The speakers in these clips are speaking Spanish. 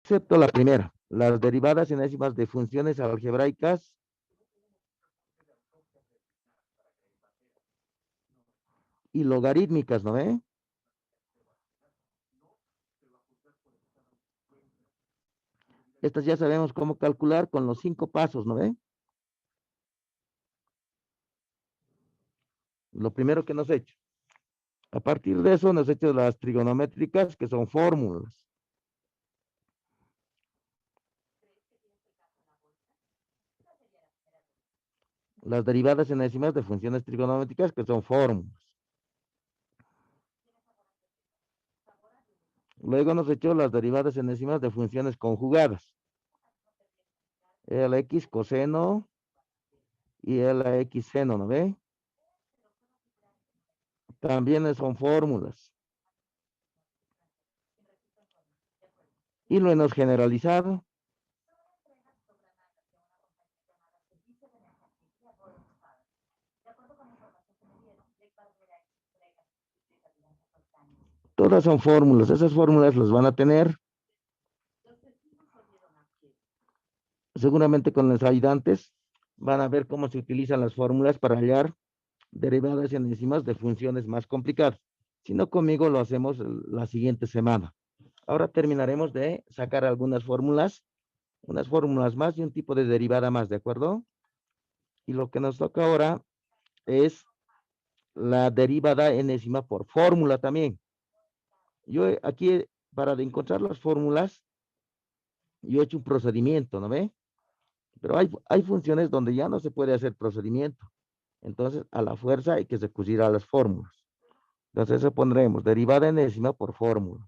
excepto la primera, las derivadas enésimas de funciones algebraicas y logarítmicas, ¿no ve? Estas ya sabemos cómo calcular con los 5 pasos, ¿no ve? Lo primero que nos he hecho. A partir de eso nos he hecho las trigonométricas, que son fórmulas. Las derivadas enésimas de funciones trigonométricas, que son fórmulas. Luego nos he hecho las derivadas enésimas de funciones conjugadas. El X coseno y el X seno, ¿no ve? También son fórmulas. Y lo hemos generalizado. Todas son fórmulas. Esas fórmulas las van a tener seguramente con los ayudantes. Van a ver cómo se utilizan las fórmulas para hallar derivadas y enésimas de funciones más complicadas. Si no, conmigo lo hacemos la siguiente semana. Ahora terminaremos de sacar algunas fórmulas, unas fórmulas más y un tipo de derivada más, ¿de acuerdo? Y lo que nos toca ahora es la derivada enésima por fórmula también. Yo aquí, para encontrar las fórmulas, yo he hecho un procedimiento, ¿no ve? Pero hay funciones donde ya no se puede hacer procedimiento. Entonces, a la fuerza hay que recurrir a las fórmulas. Entonces, eso pondremos derivada enésima por fórmula.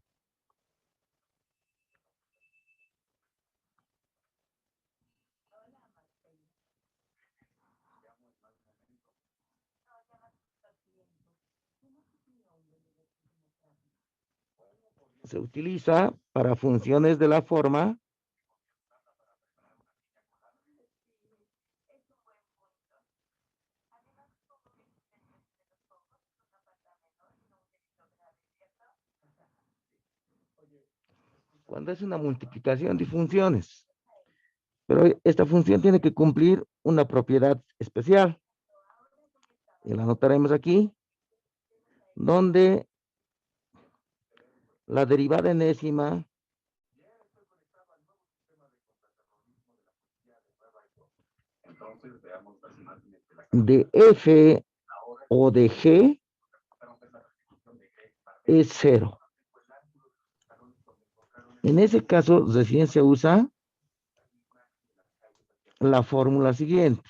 Se utiliza para funciones de la forma cuando es una multiplicación de funciones. Pero esta función tiene que cumplir una propiedad especial. Y la anotaremos aquí, donde la derivada enésima de f o de g es 0. En ese caso, recién se usa la fórmula siguiente.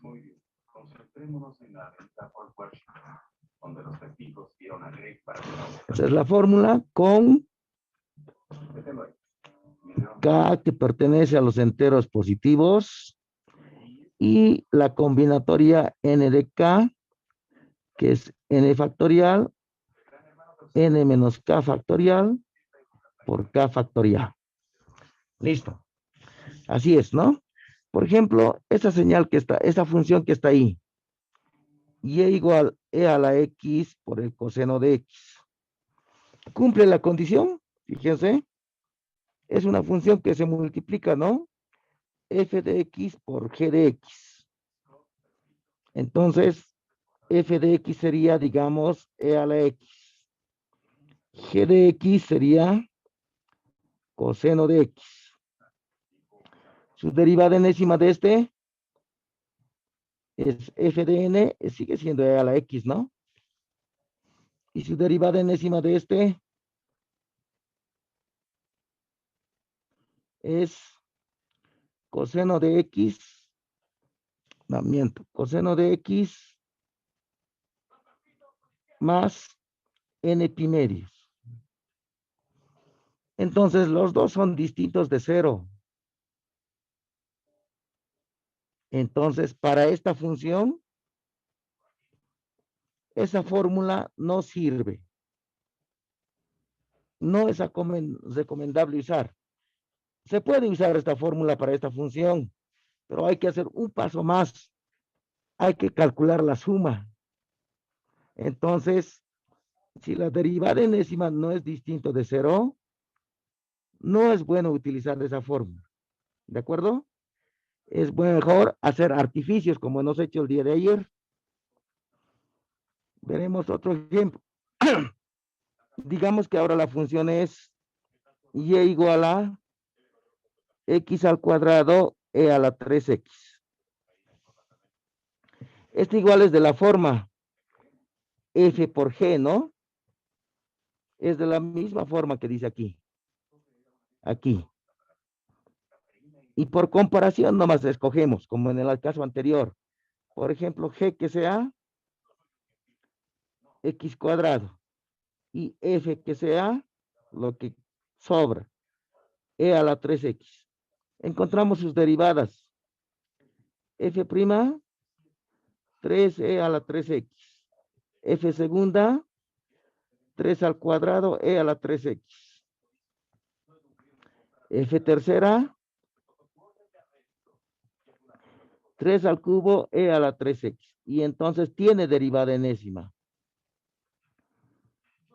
Muy bien. Concentrémonos en la venta por Washington, donde los testigos vieron a Greg para... Esa es la fórmula con K, que pertenece a los enteros positivos, y la combinatoria n de K, que es n factorial, n menos K factorial por K factorial. Listo. Así es, ¿no? Por ejemplo, esta señal que está, esta función que está ahí, y igual e a la x por el coseno de x. ¿Cumple la condición? Fíjense, es una función que se multiplica, ¿no? F de x por g de x. Entonces, f de x sería, digamos, e a la x. G de x sería coseno de x. Su derivada enésima de este es f de n, sigue siendo e a la x, ¿no? Y su derivada enésima de este es coseno de x, no miento, coseno de x más n pi medios. Entonces, los dos son distintos de 0. Entonces, para esta función, esa fórmula no sirve. No es recomendable usar. se puede usar esta fórmula para esta función, pero hay que hacer un paso más. Hay que calcular la suma. Entonces, si la derivada enésima no es distinto de cero, no es bueno utilizar esa fórmula. ¿De acuerdo? Es mejor hacer artificios como hemos hecho el día de ayer. Veremos otro ejemplo. Digamos que ahora la función es y igual a x al cuadrado e a la 3x. Este igual es de la forma f por g, ¿no? Es de la misma forma que dice aquí. Aquí. Y por comparación nomás escogemos, como en el caso anterior. Por ejemplo, g que sea x cuadrado y f que sea lo que sobra, e a la 3x. Encontramos sus derivadas. F', 3e a la 3x. F segunda, 3 al cuadrado, e a la 3x. F tercera, 3 al cubo, e a la 3x. Y entonces tiene derivada enésima.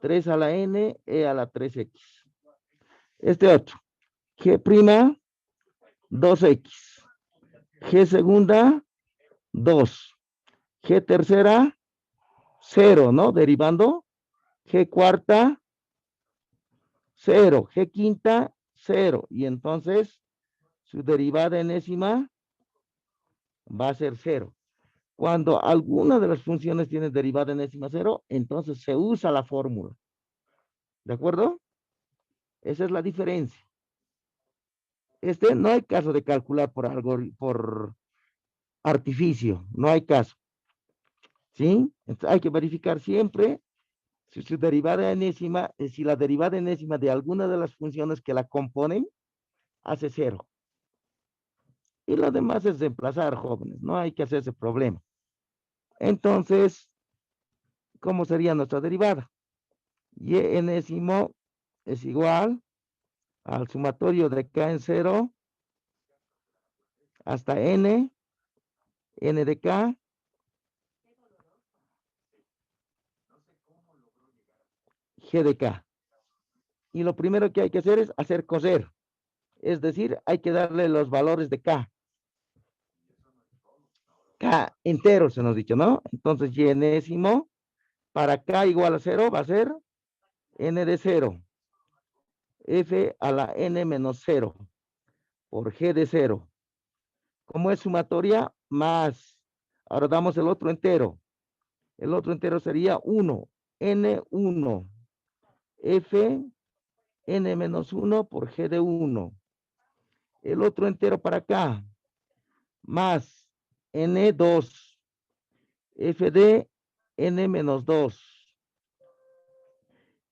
3 a la n, e a la 3x. Este otro. G', 2x. G segunda, 2. G tercera, 0, ¿no? Derivando. G cuarta, 0. G quinta, 0. Y entonces su derivada enésima va a ser 0. Cuando alguna de las funciones tiene derivada enésima 0, entonces se usa la fórmula. ¿De acuerdo? Esa es la diferencia. No hay caso de calcular por algo, por artificio. No hay caso. ¿Sí? Entonces hay que verificar siempre si su derivada enésima, si la derivada enésima de alguna de las funciones que la componen hace 0. Y lo demás es reemplazar, jóvenes. No hay que hacerse problema. Entonces, ¿cómo sería nuestra derivada? Y enésimo es igual al sumatorio de k en 0 hasta n de k, g de k. Y lo primero que hay que hacer es hacer coser. Es decir, hay que darle los valores de k. K entero se nos ha dicho, ¿no? Entonces, y enésimo para k igual a 0 va a ser n de 0. F a la n menos 0 por g de 0. Como es sumatoria, más. Ahora damos el otro entero. El otro entero sería 1. N1. F n menos 1 por g de 1. El otro entero para acá. Más n2. F de n menos 2.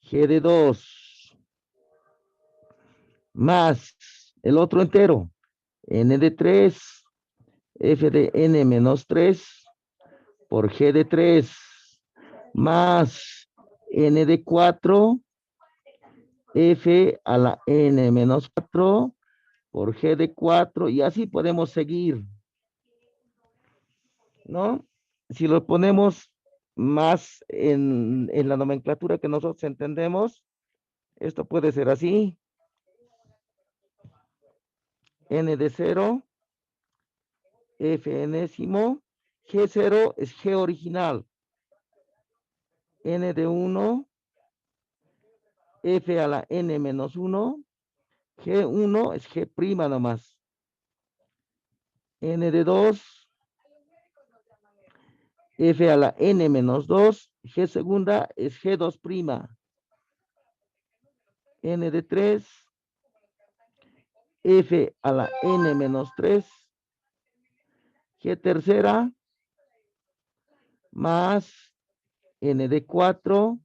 G de 2. Más el otro entero. N de 3. F de n menos 3 por G de 3 más N de 4 F a la N menos 4 por G de 4 y así podemos seguir, ¿no? Si lo ponemos más en la nomenclatura que nosotros entendemos, esto puede ser así. N de 0, F enésimo, G0 es G original. N de 1, F a la N menos 1, G1 es G' nomás. N de 2, F a la N menos 2, G segunda es G2'. N de 3, F a la N menos 3, G tercera, más N de 4,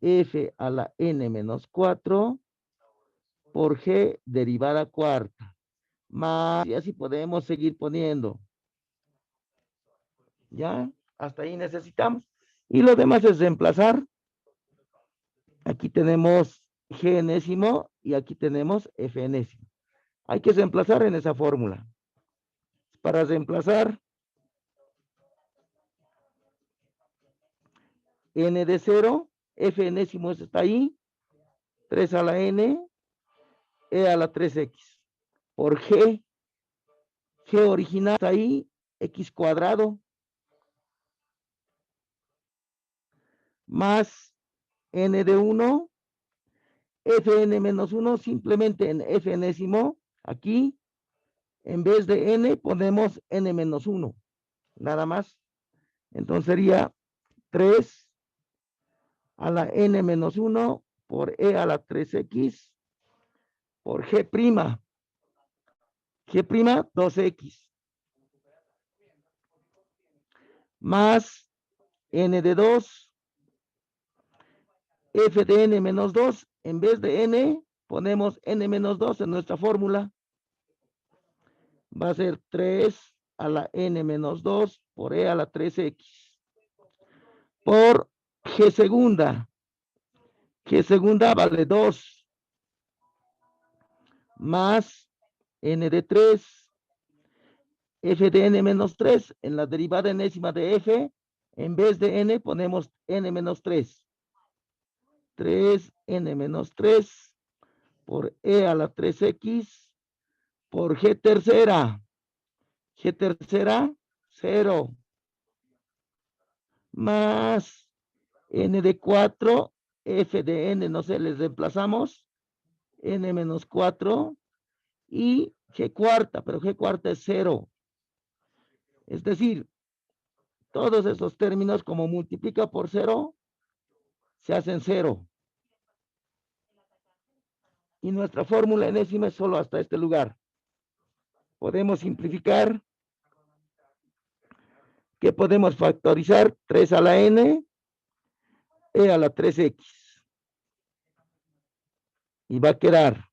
F a la N menos 4, por G derivada cuarta. Más, y así podemos seguir poniendo. ¿Ya? Hasta ahí necesitamos. Y lo demás es reemplazar. Aquí tenemos G enésimo y aquí tenemos F enésimo. Hay que reemplazar en esa fórmula. Para reemplazar, n de 0, F enésimo está ahí, 3 a la n, e a la 3x. Por G original está ahí, x cuadrado, más n de 1, Fn menos 1, simplemente en F enésimo, aquí, en vez de n, ponemos n menos 1, nada más. Entonces sería 3 a la n menos 1 por e a la 3x por g'. G', 2x. Más n de 2, f de n menos 2, en vez de n, ponemos n menos 2 en nuestra fórmula. Va a ser 3 a la n menos 2 por e a la 3x. Por g segunda. G segunda vale 2. Más n de 3. F de n menos 3. En la derivada enésima de f, en vez de n, ponemos n menos 3. 3n menos 3 por e a la 3x por g tercera. G tercera, 0. Más n de 4, f de n, no sé, les reemplazamos. N menos 4 y g cuarta, pero g cuarta es 0. Es decir, todos esos términos, como multiplica por 0, se hacen 0. Y nuestra fórmula enésima es solo hasta este lugar. Podemos simplificar. ¿Qué podemos factorizar? 3 a la n, e a la 3x. Y va a quedar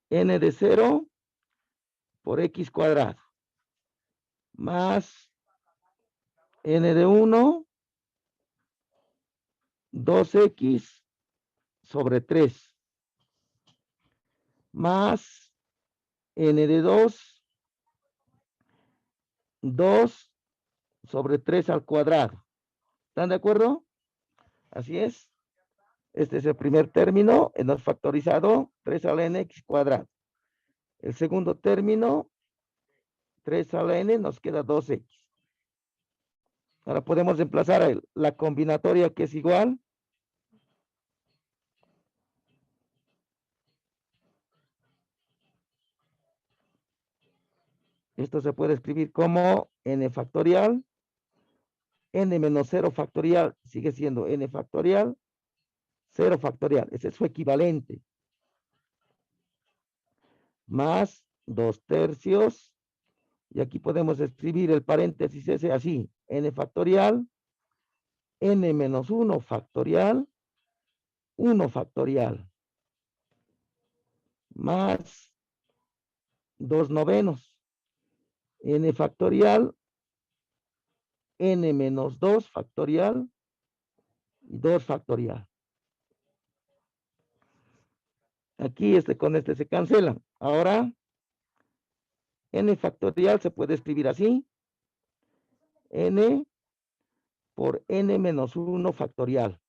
n de 0 por x cuadrado. Más n de 1, 2x sobre 3. Más n de 2, 2 sobre 3 al cuadrado. ¿Están de acuerdo? Así es. Este es el primer término. Hemos factorizado 3 a la n x cuadrado. El segundo término, 3 a la n, nos queda 2x. Ahora podemos reemplazar la combinatoria que es igual. Esto se puede escribir como n factorial. N menos 0 factorial sigue siendo n factorial. 0 factorial, ese es su equivalente. Más 2 tercios. Y aquí podemos escribir el paréntesis ese así. N factorial. N menos 1 factorial. 1 factorial. Más 2 novenos. N factorial. N menos 2 factorial. Y 2 factorial. Aquí con este se cancelan. Ahora, n factorial se puede escribir así. N por n menos 1 factorial.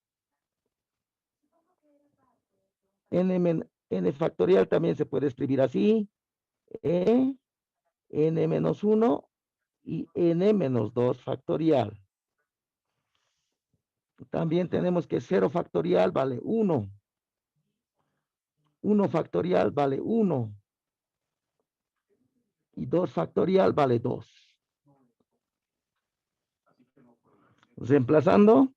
N factorial también se puede escribir así. N menos 1 y n menos 2 factorial. También tenemos que 0 factorial vale 1. 1 factorial vale 1. Y 2 factorial vale 2. Reemplazando.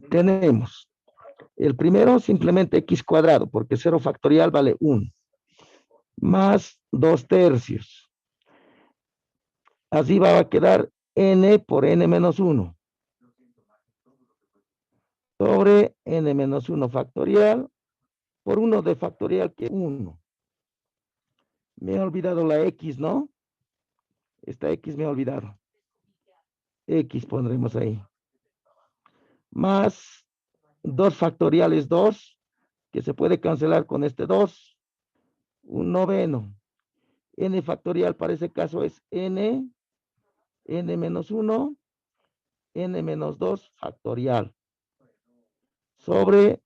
Tenemos el primero simplemente x cuadrado, porque 0 factorial vale 1. Más 2 tercios. Así va a quedar n por n menos 1. Sobre n menos 1 factorial por 1 de factorial que 1. Me he olvidado la x, ¿no? Esta X me he olvidado. X pondremos ahí. Más 2 factoriales 2, que se puede cancelar con este 2. Un noveno. N factorial para ese caso es N menos 1, N menos 2 factorial. Sobre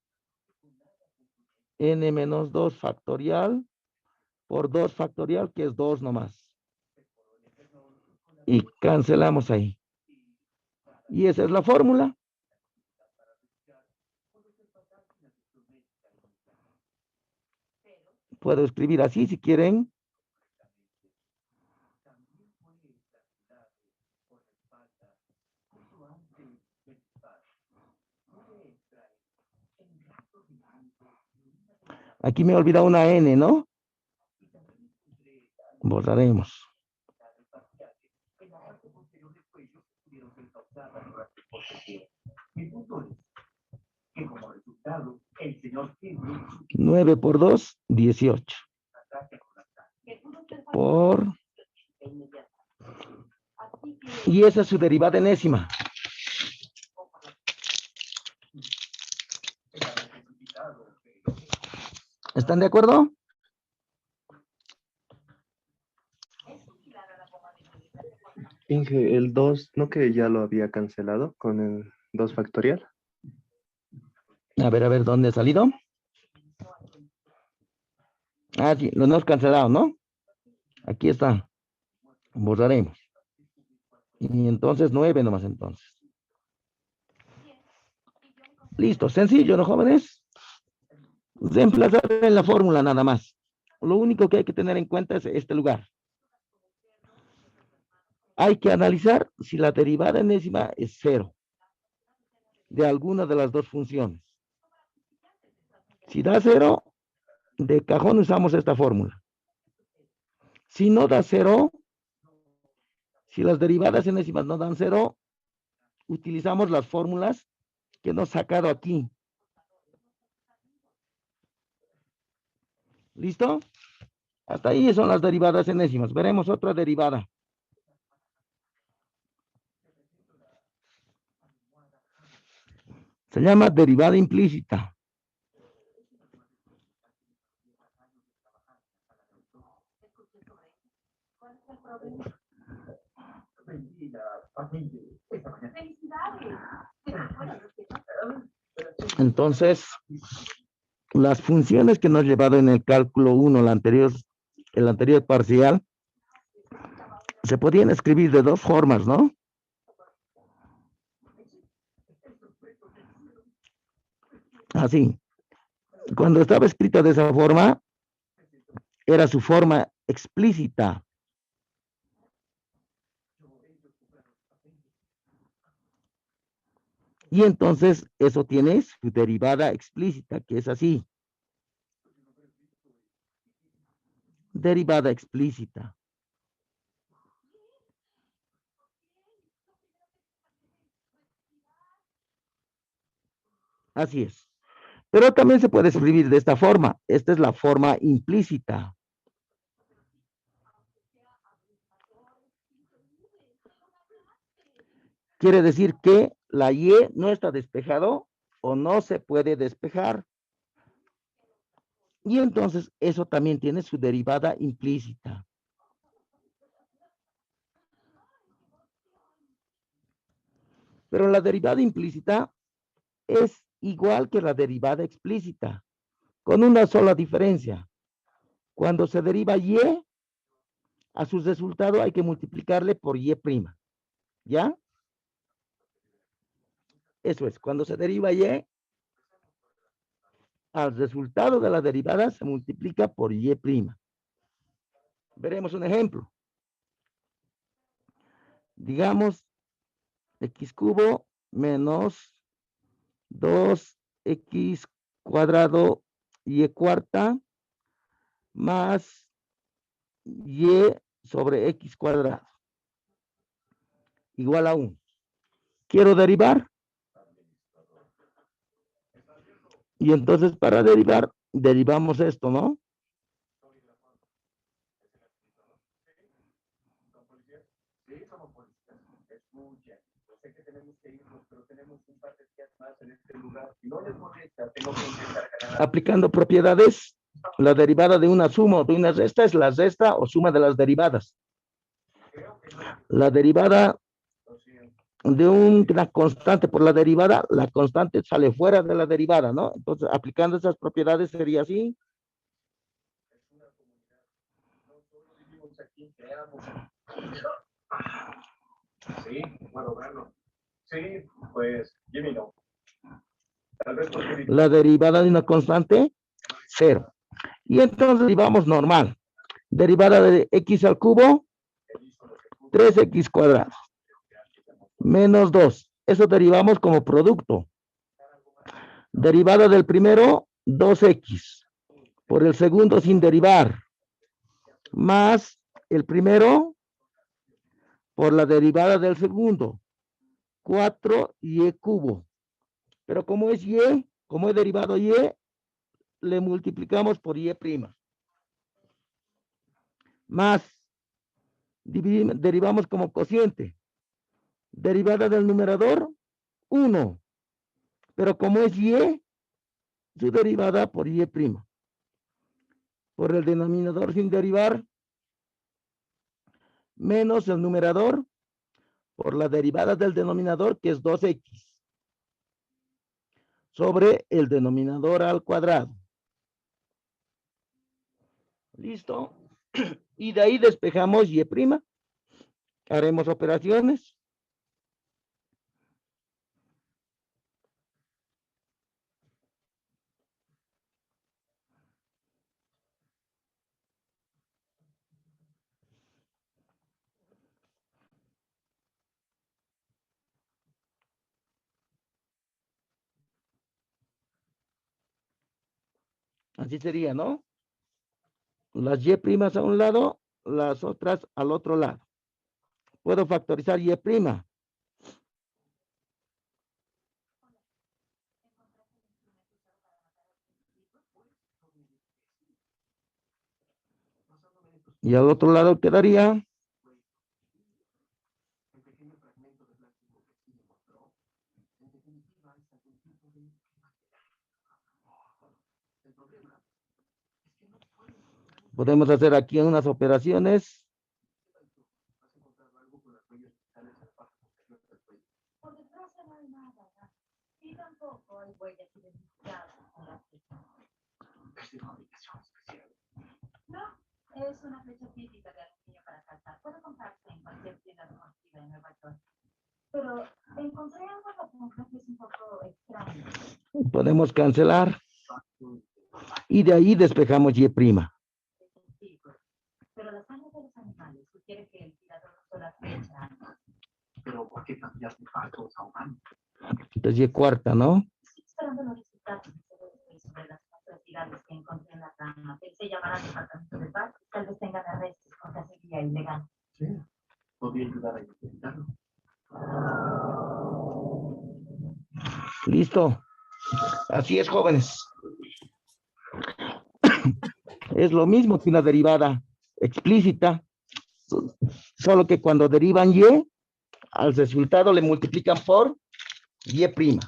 N menos 2 factorial por 2 factorial, que es 2 nomás. Y cancelamos ahí. Y esa es la fórmula. Puedo escribir así si quieren. Aquí me he olvidado una N, ¿no? Borraremos. Nueve por 2, 18. Por... Y esa es su derivada enésima. ¿Están de acuerdo? Inge, el 2, ¿no que ya lo había cancelado con el 2 factorial? A ver, ¿dónde ha salido? Ah, sí, lo hemos cancelado, ¿no? Aquí está. Borraremos. Y entonces 9 nomás entonces. Listo, sencillo, ¿no, jóvenes? Reemplazar en la fórmula nada más. Lo único que hay que tener en cuenta es este lugar. Hay que analizar si la derivada enésima es 0 de alguna de las dos funciones. Si da 0, de cajón usamos esta fórmula. Si no da 0, si las derivadas enésimas no dan 0, utilizamos las fórmulas que hemos sacado aquí. ¿Listo? Hasta ahí son las derivadas enésimas. Veremos otra derivada. Se llama derivada implícita. Entonces, las funciones que nos ha llevado en el cálculo 1, el anterior parcial, se podían escribir de dos formas, ¿no? Así. Cuando estaba escrita de esa forma, era su forma explícita. Y entonces eso tiene su derivada explícita, que es así. Derivada explícita. Así es. Pero también se puede escribir de esta forma. Esta es la forma implícita. Quiere decir que la Y no está despejado o no se puede despejar. Y entonces eso también tiene su derivada implícita. Pero la derivada implícita es igual que la derivada explícita, con una sola diferencia. Cuando se deriva Y, a su resultado hay que multiplicarle por Y'. ¿Ya? Eso es, cuando se deriva Y, al resultado de la derivada se multiplica por Y'. Veremos un ejemplo. Digamos, X cubo menos 2X cuadrado Y cuarta más Y sobre X cuadrado igual a 1. Quiero derivar. Y entonces para derivar, derivamos esto, ¿no? Aplicando propiedades, la derivada de una suma o de una resta es la resta o suma de las derivadas. La derivada de una constante por la derivada, la constante sale fuera de la derivada, ¿no? Entonces, aplicando esas propiedades sería así. Sí, bueno, verlo. Sí, pues, Jimmy no. Tal vez porque... La derivada de una constante, 0. Y entonces derivamos normal. Derivada de x al cubo, 3x cuadrado. Menos 2. Eso derivamos como producto. Derivada del primero, 2x. Por el segundo sin derivar. Más el primero por la derivada del segundo. 4y cubo. Pero como es y, como he derivado y, le multiplicamos por y prima. Más, derivamos como cociente. Derivada del numerador, 1. Pero como es y, su derivada por y prima. Por el denominador sin derivar, menos el numerador por la derivada del denominador, que es 2x. Sobre el denominador al cuadrado. ¿Listo? Y de ahí despejamos y prima. Haremos operaciones. Así sería, ¿no? Las y primas a un lado, las otras al otro lado. Puedo factorizar y prima. Y al otro lado quedaría podemos hacer aquí unas operaciones. Por desgracia no hay nada, ¿verdad? Y tampoco hay huellas identificadas en la flecha. Es de fabricación especial. No, es una flecha típica de aluminio para calzar. Puede comprarse en cualquier tienda deportiva en Nueva York. Pero encontré algo en la punta que es un poco extraño. Podemos cancelar. Y de ahí despejamos y prima. Pero la sangre de los animales sugiere que el tirador usó la flecha. Pero ¿por qué cambias de pasos a humano? Entonces y cuarta, ¿no? Estoy esperando los resultados sobre las muestras virales que encontré en la cama. Pensé llamar al departamento de paz y tal vez tengan arrestos con cacería ilegal. Sí, podría ayudar a identificarlo. Listo. Así es, jóvenes. Es lo mismo que una derivada explícita, solo que cuando derivan y, al resultado le multiplican por y prima.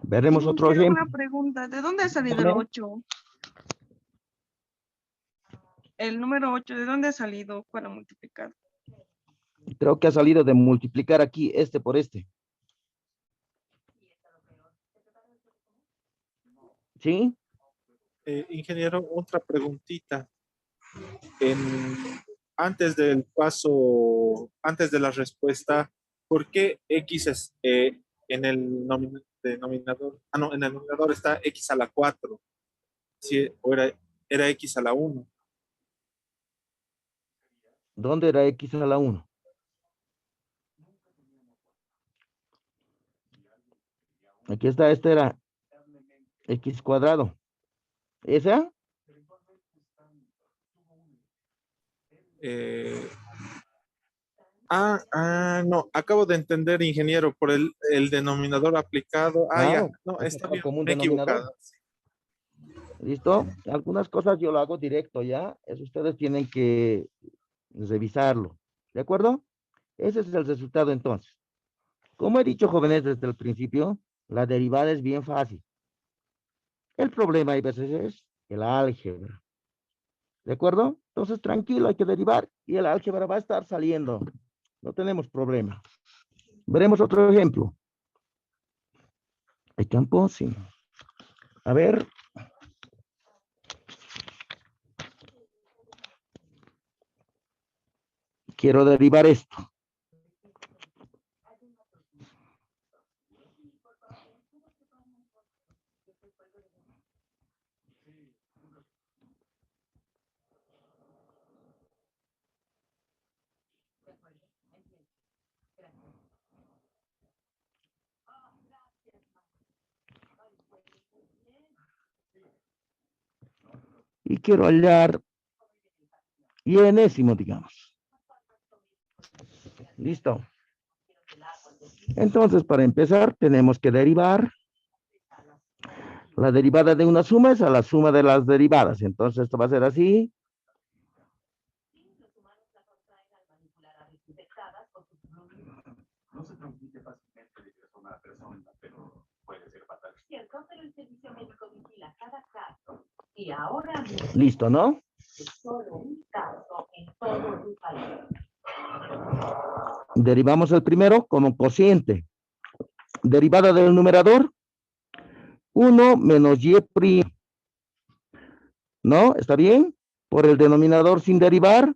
Veremos otro Quiero ejemplo. una pregunta. ¿De dónde ha salido el 8? El número 8, ¿de dónde ha salido para multiplicar? Creo que ha salido de multiplicar aquí este por este. ¿Sí? Ingeniero, otra preguntita. Antes del paso, antes de la respuesta, ¿por qué X es en el denominador? Ah, no, en el denominador está X a la 4. Si, o era X a la 1. ¿Dónde era X a la 1? Aquí está, este era X cuadrado. ¿Esa? No, acabo de entender, ingeniero, por el denominador aplicado. Claro, Ya, no, es está bien, como un me he denominador. equivocado. ¿Listo? Algunas cosas yo lo hago directo, ¿ya? Eso ustedes tienen que revisarlo. ¿De acuerdo? Ese es el resultado entonces. Como he dicho, jóvenes, desde el principio, la derivada es bien fácil. El problema hay veces es el álgebra. ¿De acuerdo? Entonces, tranquilo, hay que derivar y el álgebra va a estar saliendo. No tenemos problema. Veremos otro ejemplo. ¿Hay campo? Sí. A ver. Quiero derivar esto. Y quiero hallar y enésimo, digamos. Listo. Entonces, para empezar, tenemos que derivar. La derivada de una suma es a la suma de las derivadas. Entonces, esto va a ser así. No se transmite fácilmente de persona a persona, pero puede ser fatal. Cierto, pero el servicio médico vigila cada caso. Y ahora Listo, ¿no? es solo un caso en todo el país. Derivamos el primero como cociente. Derivada del numerador. 1 menos y'. ¿No? ¿Está bien? Por el denominador sin derivar.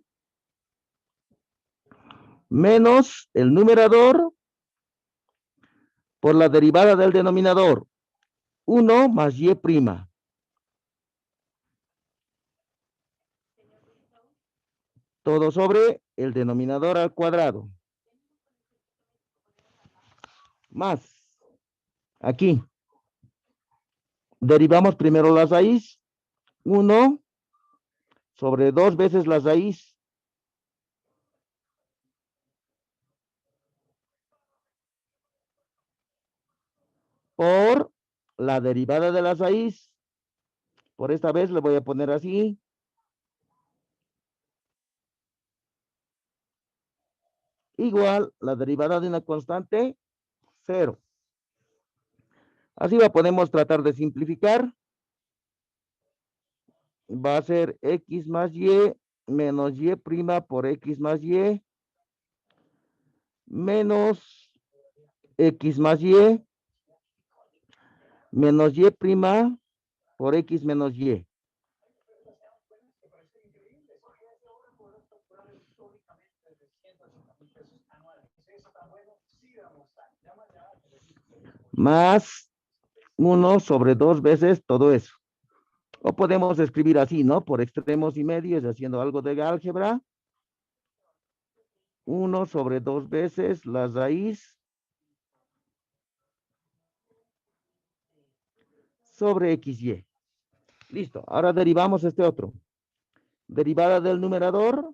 Menos el numerador por la derivada del denominador. 1 más y'. Todo sobre el denominador al cuadrado. Más. Aquí. Derivamos primero la raíz. 1 sobre 2 veces la raíz. Por la derivada de la raíz. Por esta vez le voy a poner así. Igual la derivada de una constante, 0. Así la podemos tratar de simplificar. Va a ser x más y menos y' por x más y menos x más y menos y' por x menos y. Más 1 sobre 2 veces todo eso. O podemos escribir así, ¿no? Por extremos y medios, haciendo algo de álgebra. 1 sobre 2 veces la raíz sobre xy. Listo. Ahora derivamos este otro. Derivada del numerador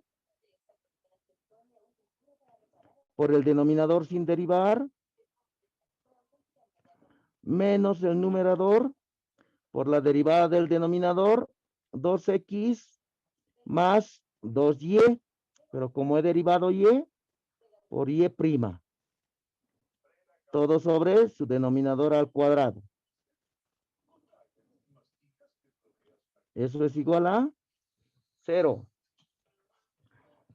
por el denominador sin derivar menos el numerador por la derivada del denominador 2x más 2y, pero como he derivado y por y', todo sobre su denominador al cuadrado. Eso es igual a 0.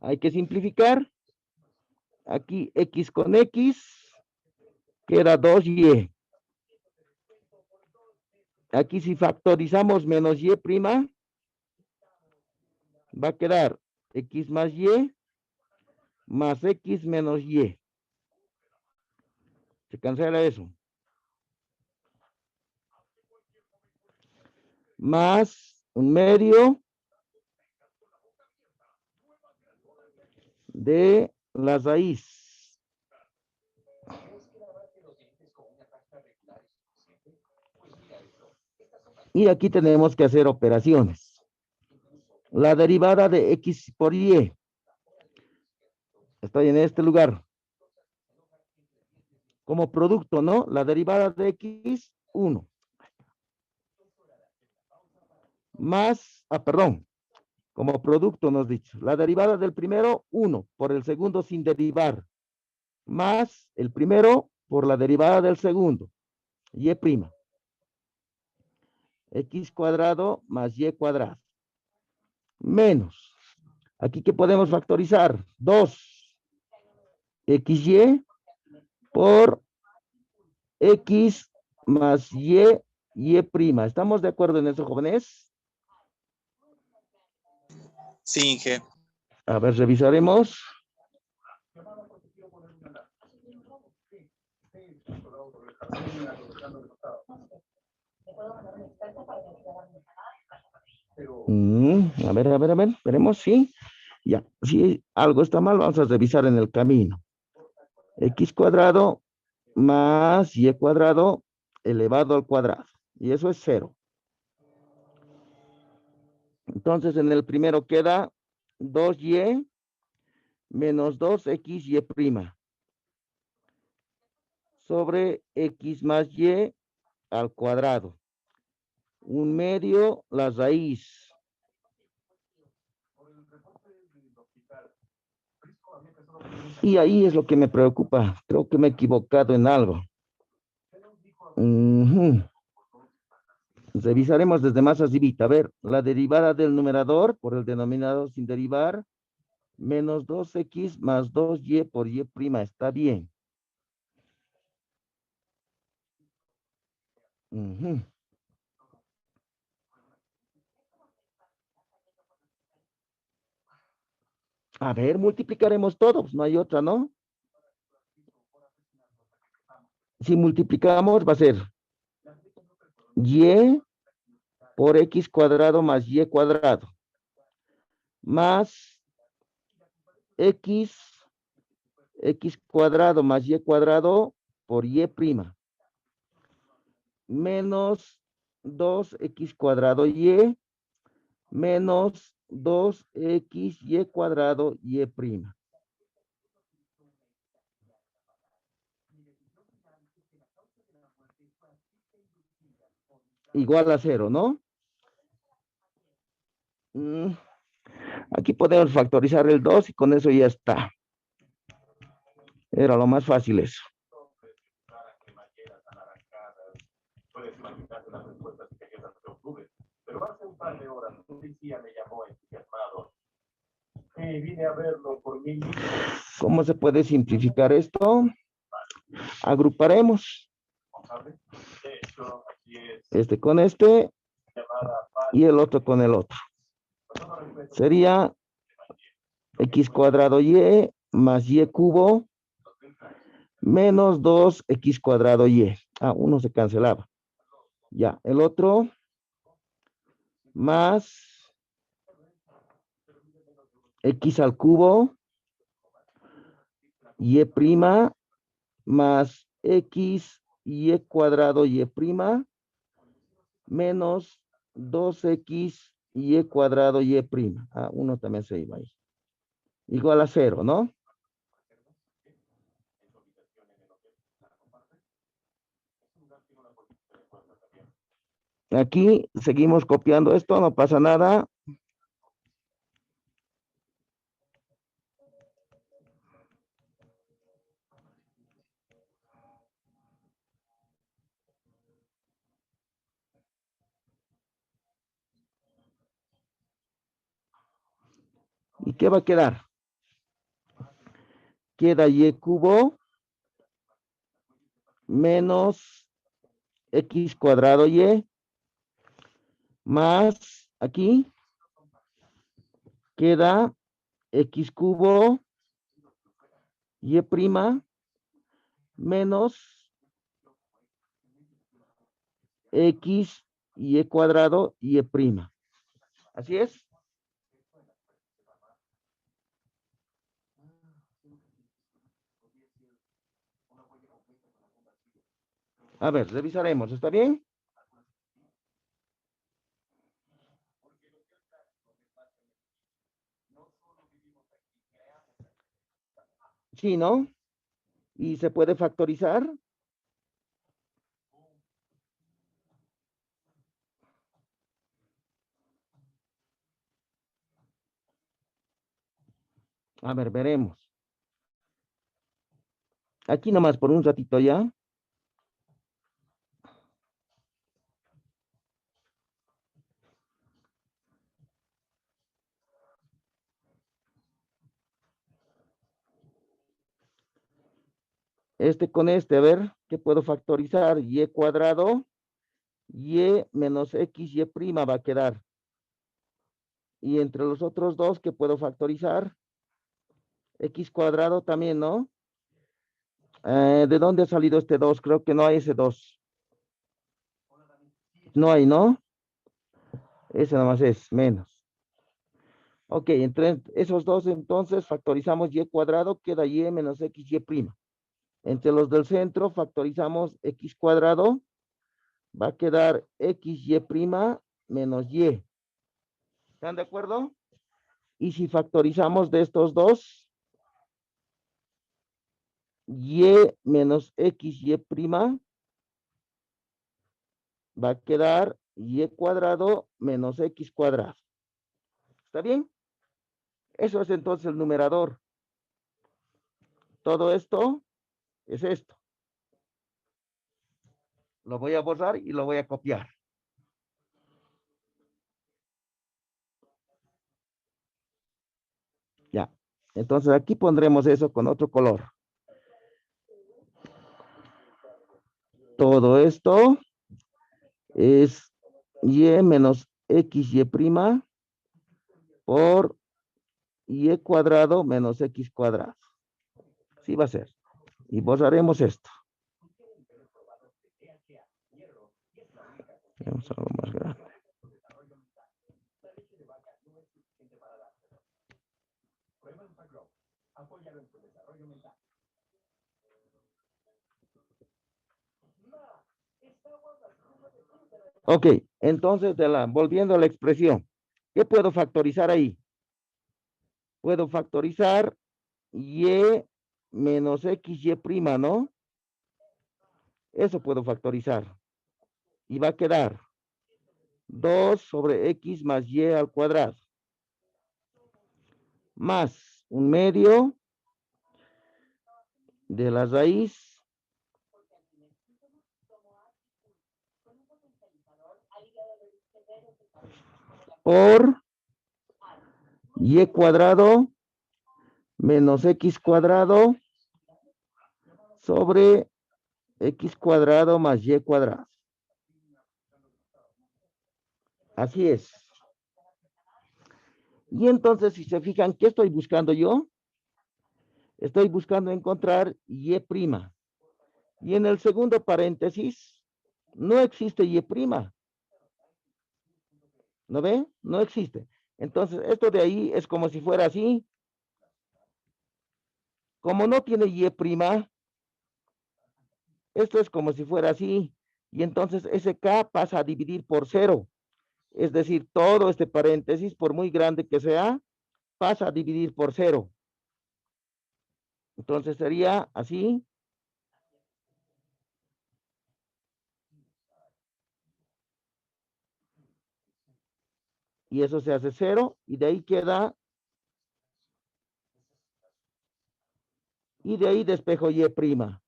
Hay que simplificar. Aquí x con x queda 2y. Aquí si factorizamos menos y', va a quedar x más y más x menos y. Se cancela eso. Más un medio de la raíz. Y aquí tenemos que hacer operaciones. La derivada de x por y. Está en este lugar. Como producto, ¿no? La derivada de x, 1. Más, perdón. Como producto nos dicho. La derivada del primero, 1. Por el segundo sin derivar. más el primero por la derivada del segundo, y prima. X cuadrado más y cuadrado. Menos. Aquí que podemos factorizar 2xy por x más y prima. ¿Estamos de acuerdo en eso, jóvenes? Sí, Inge. A ver, revisaremos. A ver, veremos si ya, si algo está mal, vamos a revisar en el camino. X cuadrado más y cuadrado elevado al cuadrado, y eso es 0. Entonces, en el primero queda 2y menos 2xy prima sobre x más y al cuadrado. Un medio, la raíz. Y ahí es lo que me preocupa. Creo que me he equivocado en algo. Revisaremos desde más arribita. A ver, la derivada del numerador por el denominador sin derivar, menos 2x más 2y por y prima. Está bien. A ver, multiplicaremos todos, no hay otra, ¿no? Si multiplicamos va a ser y por x cuadrado más y cuadrado, más x cuadrado más y cuadrado por y prima, menos 2x cuadrado y menos 2xy cuadrado y prima. Igual a 0, ¿no? Aquí podemos factorizar el 2 y con eso ya está. Era lo más fácil eso. Pero hace un par de horas un policía me llamó entusiasmado y vine a verlo por mí mismo. ¿Cómo se puede simplificar esto? Agruparemos. Este con este y el otro con el otro. Sería x cuadrado y más y cubo menos 2x cuadrado y. Uno se cancelaba. Ya, el otro más x al cubo y prima más x y cuadrado y prima menos 2x y cuadrado y prima. Uno también se iba ahí. Igual a 0, ¿no? Aquí seguimos copiando esto, no pasa nada. ¿Y qué va a quedar? Queda y cubo menos x cuadrado y más aquí queda x cubo y prima menos x y cuadrado y prima. ¿Así es? A ver, revisaremos. ¿Está bien? Sí, ¿no? ¿Y se puede factorizar? A ver, veremos. Aquí nomás por un ratito ya. Este con este, a ver, ¿qué puedo factorizar? Y cuadrado, y menos x, y prima va a quedar. Y entre los otros dos, ¿qué puedo factorizar? X cuadrado también, ¿no? ¿De dónde ha salido este 2? Creo que no hay ese 2. No hay, ¿no? Ese nomás es menos. Ok, entre esos dos entonces factorizamos y cuadrado, queda y menos x, y prima. Entre los del centro factorizamos x cuadrado, va a quedar x, y prima menos y. ¿Están de acuerdo? Y si factorizamos de estos dos, y menos x, y prima, va a quedar y cuadrado menos x cuadrado. ¿Está bien? Eso es entonces el numerador. Todo esto es esto. Lo voy a borrar y lo voy a copiar. Ya. Entonces aquí pondremos eso con otro color. Todo esto es y menos x, y prima por y cuadrado menos x cuadrado. Sí va a ser. Y borraremos esto. Vamos a algo más grande. Ok, entonces volviendo a la expresión, ¿qué puedo factorizar ahí? Puedo factorizar y menos x, y prima, ¿no? Eso puedo factorizar. Y va a quedar 2 sobre x más y al cuadrado. Más un medio de la raíz por y cuadrado menos x cuadrado sobre x cuadrado más y cuadrado. Así es. Y entonces, si se fijan, ¿qué estoy buscando yo? Estoy buscando encontrar y prima. Y en el segundo paréntesis, no existe y prima. ¿No ve? No existe. Entonces, esto de ahí es como si fuera así. Como no tiene y prima, esto es como si fuera así. Y entonces ese K pasa a dividir por 0. Es decir, todo este paréntesis, por muy grande que sea, pasa a dividir por 0. Entonces sería así. Y eso se hace 0. Y de ahí queda. Y de ahí despejo y prima.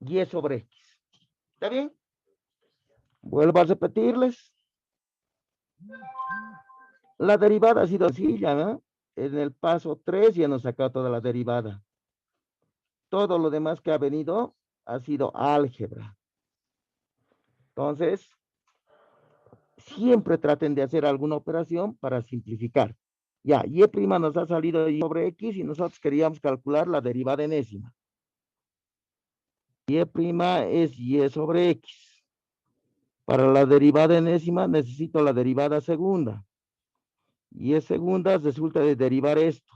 Y sobre X. ¿Está bien? Vuelvo a repetirles. La derivada ha sido sencilla, ¿no? En el paso 3 ya nos sacado toda la derivada. Todo lo demás que ha venido ha sido álgebra. Entonces, siempre traten de hacer alguna operación para simplificar. Ya, y prima nos ha salido y sobre X y nosotros queríamos calcular la derivada enésima. Y prima es y sobre X. Para la derivada enésima necesito la derivada segunda. Y segunda resulta de derivar esto.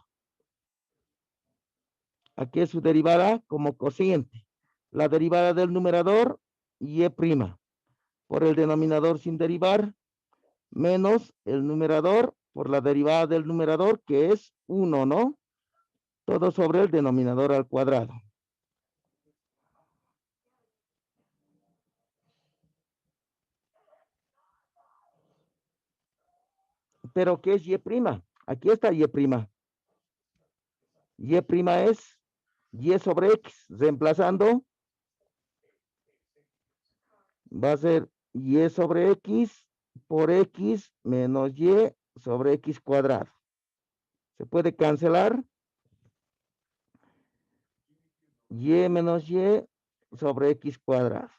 Aquí es su derivada como cociente. La derivada del numerador y prima. Por el denominador sin derivar, menos el numerador por la derivada del numerador, que es 1, ¿no? Todo sobre el denominador al cuadrado. Pero ¿qué es y prima? Aquí está y prima. Y' es y sobre x, reemplazando, va a ser y sobre x por x menos y sobre x cuadrado. Se puede cancelar y menos y sobre x cuadrado.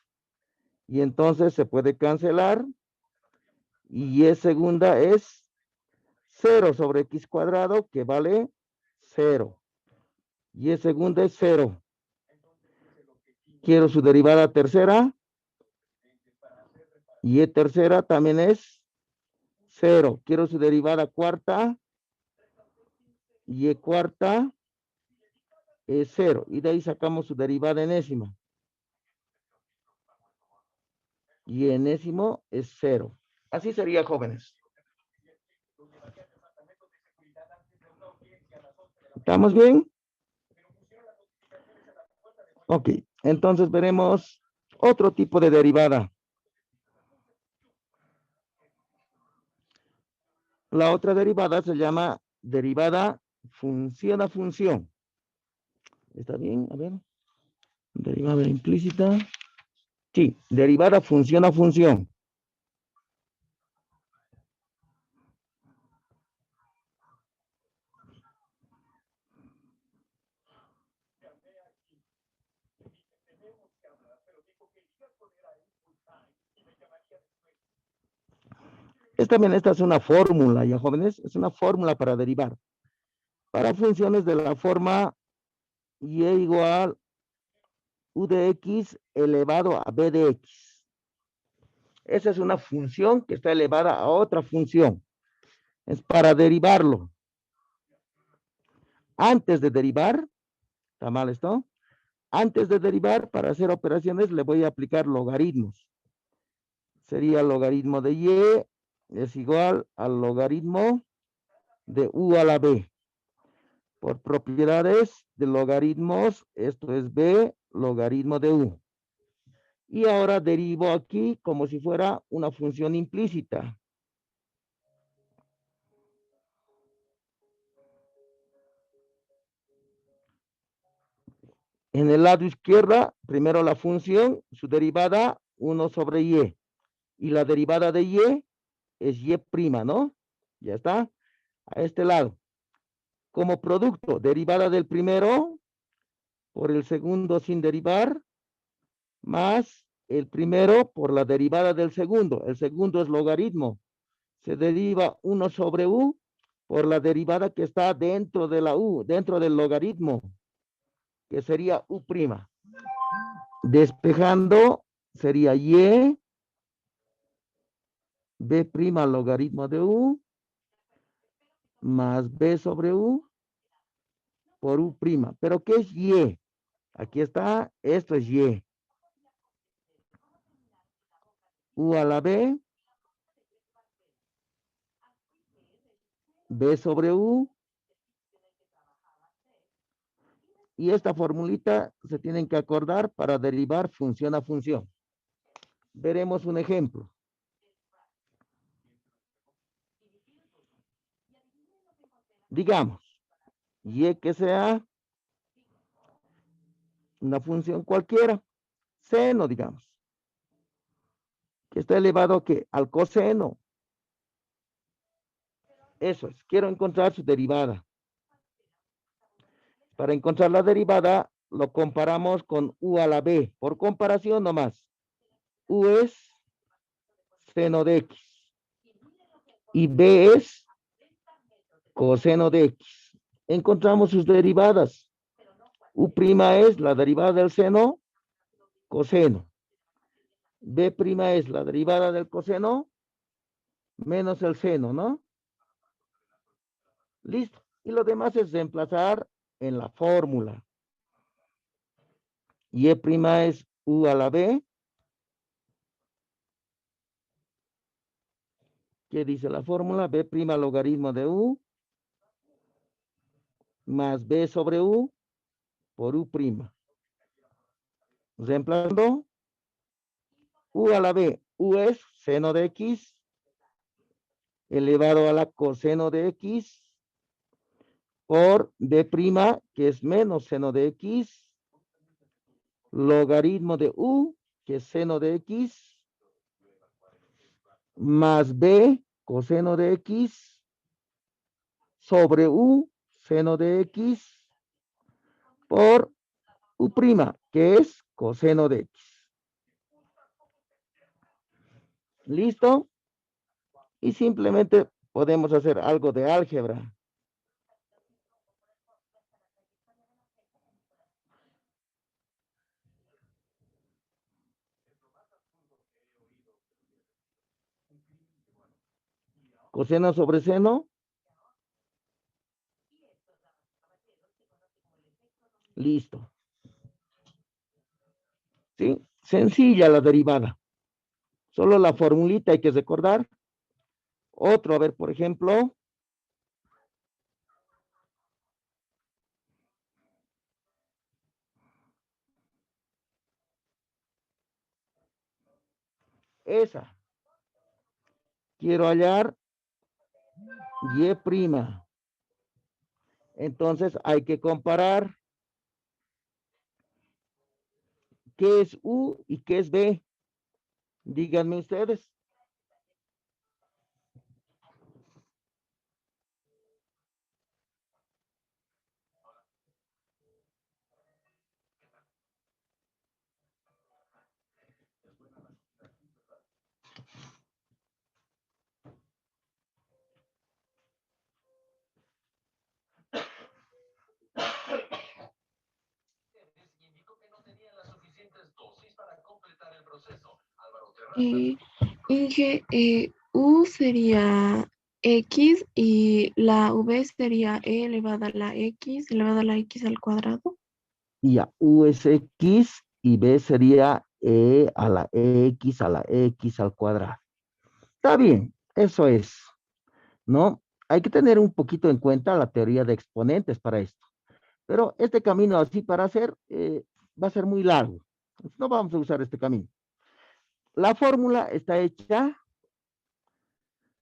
Y entonces se puede cancelar y y segunda es 0 sobre x cuadrado, que vale 0. Y segunda es 0. Quiero su derivada tercera. Y tercera también es 0. Quiero su derivada cuarta. Y cuarta es 0. Y de ahí sacamos su derivada enésima. Y enésimo es 0. Así sería, jóvenes. ¿Estamos bien? Ok. Entonces veremos otro tipo de derivada. La otra derivada se llama derivada función a función. ¿Está bien? A ver. Derivada implícita. Sí, derivada función a función. Esta es una fórmula, ya jóvenes, es una fórmula para derivar. Para funciones de la forma y igual u de x elevado a b de x. Esa es una función que está elevada a otra función. Es para derivarlo. Antes de derivar, ¿está mal esto? Antes de derivar, para hacer operaciones, le voy a aplicar logaritmos. Sería el logaritmo de y es igual al logaritmo de u a la b. Por propiedades de logaritmos, esto es b logaritmo de u. Y ahora derivo aquí como si fuera una función implícita. En el lado izquierdo, primero la función, su derivada 1 sobre y. Y la derivada de y es y', ¿no? Ya está. A este lado. Como producto, derivada del primero por el segundo sin derivar, más el primero por la derivada del segundo. El segundo es logaritmo. Se deriva 1 sobre u por la derivada que está dentro de la u, dentro del logaritmo, que sería u'. Despejando sería y b' logaritmo de u más b sobre u por u'. ¿Pero qué es y? Aquí está, esto es y. U a la b, b sobre u. Y esta formulita se tienen que acordar para derivar función a función. Veremos un ejemplo. Digamos, y que sea una función cualquiera, seno, digamos, que está elevado ¿a qué? Al coseno. Eso es, quiero encontrar su derivada. Para encontrar la derivada, lo comparamos con u a la b, por comparación nomás. U es seno de x y b es coseno de x. Encontramos sus derivadas. U' es la derivada del seno, coseno. B' es la derivada del coseno menos el seno, ¿no? Listo. Y lo demás es reemplazar en la fórmula. Y' es u a la b. ¿Qué dice la fórmula? B' logaritmo de u más b sobre u por u'. Reemplazando u a la b. U es seno de x elevado a la coseno de x por b', que es menos seno de x, logaritmo de u, que es seno de x, más b, coseno de x, sobre u, seno de x, por u', que es coseno de x. ¿Listo? Y simplemente podemos hacer algo de álgebra. Coseno sobre seno. Listo. ¿Sí? Sencilla la derivada. Solo la formulita hay que recordar. Otro, a ver, por ejemplo. Esa. Quiero hallar y'. Entonces hay que comparar qué es u y qué es b. Díganme ustedes. Eh, Inge, U sería X y la V sería E elevada a la X elevada a la X al cuadrado. Y a u es x y b sería e a la x al cuadrado. Está bien, eso es, ¿no? Hay que tener un poquito en cuenta la teoría de exponentes para esto. Pero este camino así para hacer va a ser muy largo. No vamos a usar este camino. La fórmula está hecha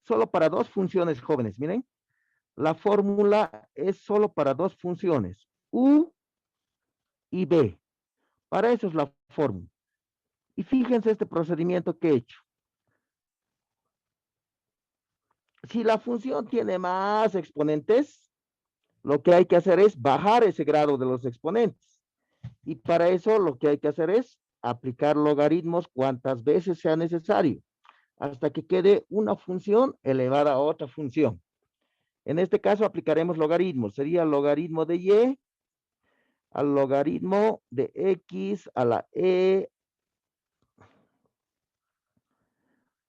solo para dos funciones, jóvenes. Miren, la fórmula es solo para dos funciones, u y b. Para eso es la fórmula. Y fíjense este procedimiento que he hecho. Si la función tiene más exponentes, lo que hay que hacer es bajar ese grado de los exponentes. Y para eso lo que hay que hacer es aplicar logaritmos cuantas veces sea necesario, hasta que quede una función elevada a otra función. En este caso aplicaremos logaritmos. Sería logaritmo de y al logaritmo de x a la e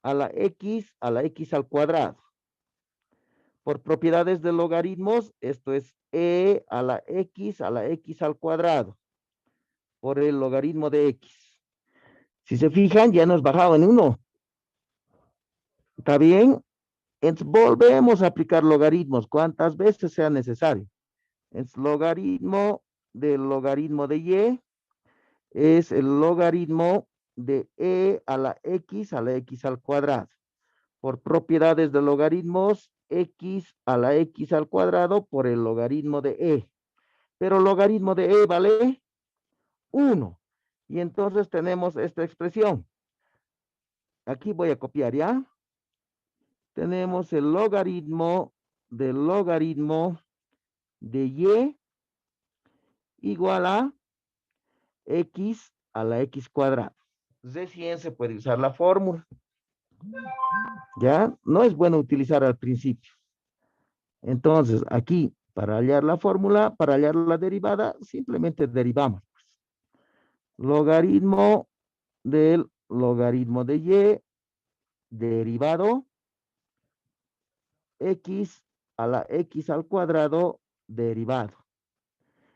a la x al cuadrado. Por propiedades de logaritmos, esto es e a la x al cuadrado por el logaritmo de x. Si se fijan, ya nos bajado en 1. ¿Está bien? Entonces volvemos a aplicar logaritmos cuantas veces sea necesario. Entonces logaritmo de y es el logaritmo de e a la x al cuadrado. Por propiedades de logaritmos, x a la x al cuadrado por el logaritmo de e. Pero logaritmo de e vale 1. Y entonces tenemos esta expresión. Aquí voy a copiar, ¿ya? Tenemos el logaritmo del logaritmo de y igual a x a la x cuadrado. Recién se puede usar la fórmula. ¿Ya? No es bueno utilizar al principio. Entonces, aquí, para hallar la fórmula, para hallar la derivada, simplemente derivamos. Logaritmo del logaritmo de y derivado x a la x al cuadrado derivado.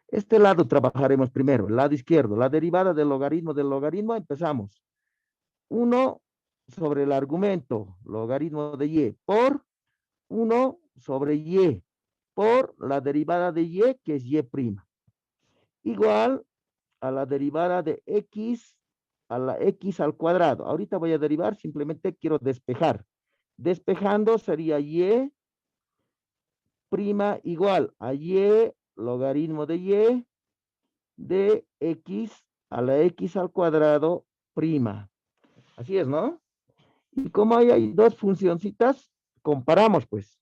Este lado trabajaremos primero, el lado izquierdo, la derivada del logaritmo, empezamos. 1 sobre el argumento, logaritmo de y, por 1 sobre y, por la derivada de y, que es y', igual a la derivada de x a la x al cuadrado. Ahorita voy a derivar, simplemente quiero despejar. Despejando sería y prima igual a y logaritmo de y de x a la x al cuadrado prima. Así es, ¿no? Y como ahí hay dos funcioncitas, comparamos pues.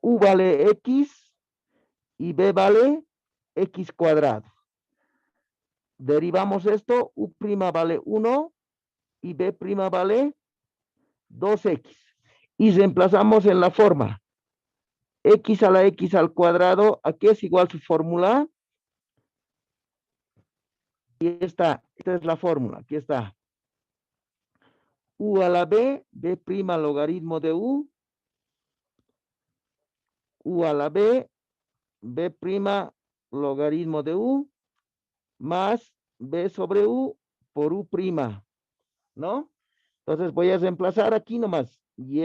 U vale x y b vale x cuadrado. Derivamos esto, u' vale 1 y b' vale 2x. Y reemplazamos en la forma. X a la x al cuadrado, aquí es igual su fórmula. Y esta es la fórmula, aquí está. U a la b, b' logaritmo de u. U a la b, b' logaritmo de u, más b sobre u por u', ¿no? Entonces voy a reemplazar aquí nomás. Y'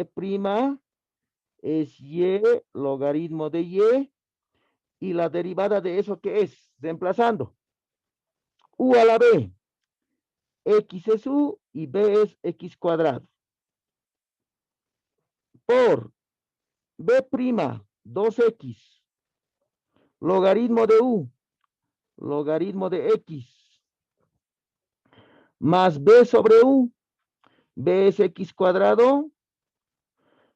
es y logaritmo de y. Y la derivada de eso, ¿qué es? Reemplazando. U a la b. X es u y b es x cuadrado. Por b', 2x. Logaritmo de u. Logaritmo de x. Más b sobre u. B es x cuadrado.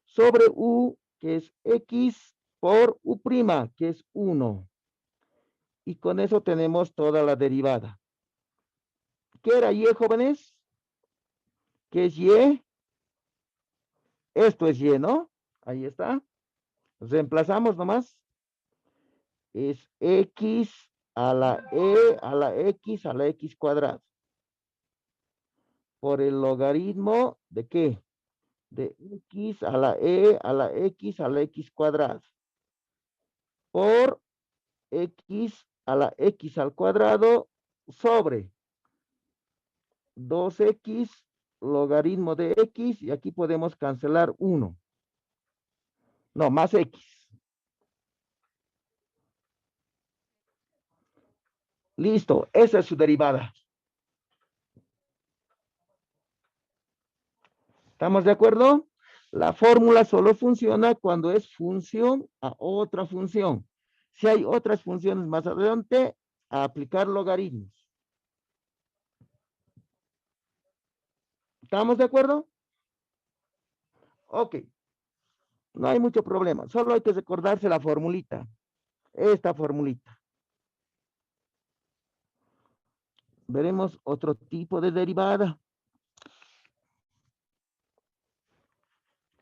Sobre u, que es x por u', que es 1. Y con eso tenemos toda la derivada. ¿Qué era y, jóvenes? ¿Qué es y? Esto es y, ¿no? Ahí está. Reemplazamos nomás. Es x a la e a la x cuadrado. Por el logaritmo de ¿qué? De x a la e a la x cuadrado. Por x a la x al cuadrado sobre 2x logaritmo de x, y aquí podemos cancelar 1. No, más x. Listo, esa es su derivada. ¿Estamos de acuerdo? La fórmula solo funciona cuando es función a otra función. Si hay otras funciones más adelante, a aplicar logaritmos. ¿Estamos de acuerdo? Ok. No hay mucho problema. Solo hay que recordarse la formulita. Esta formulita. Veremos otro tipo de derivada.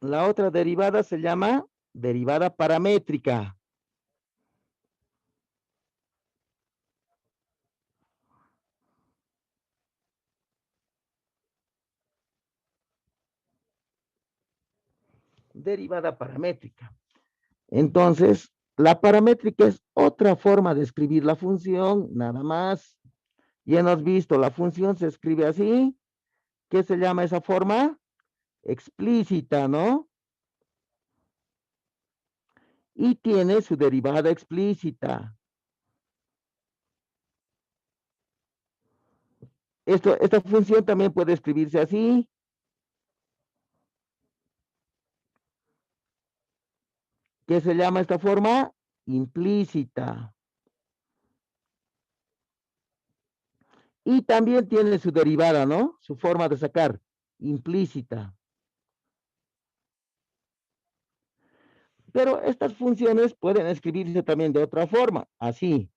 La otra derivada se llama derivada paramétrica. Derivada paramétrica. Entonces, la paramétrica es otra forma de escribir la función, nada más. Ya hemos visto, la función se escribe así. ¿Qué se llama esa forma? Explícita, ¿no? Y tiene su derivada explícita. Esta función también puede escribirse así. ¿Qué se llama esta forma? Implícita. Y también tiene su derivada, ¿no? Su forma de sacar, implícita. Pero estas funciones pueden escribirse también de otra forma, así.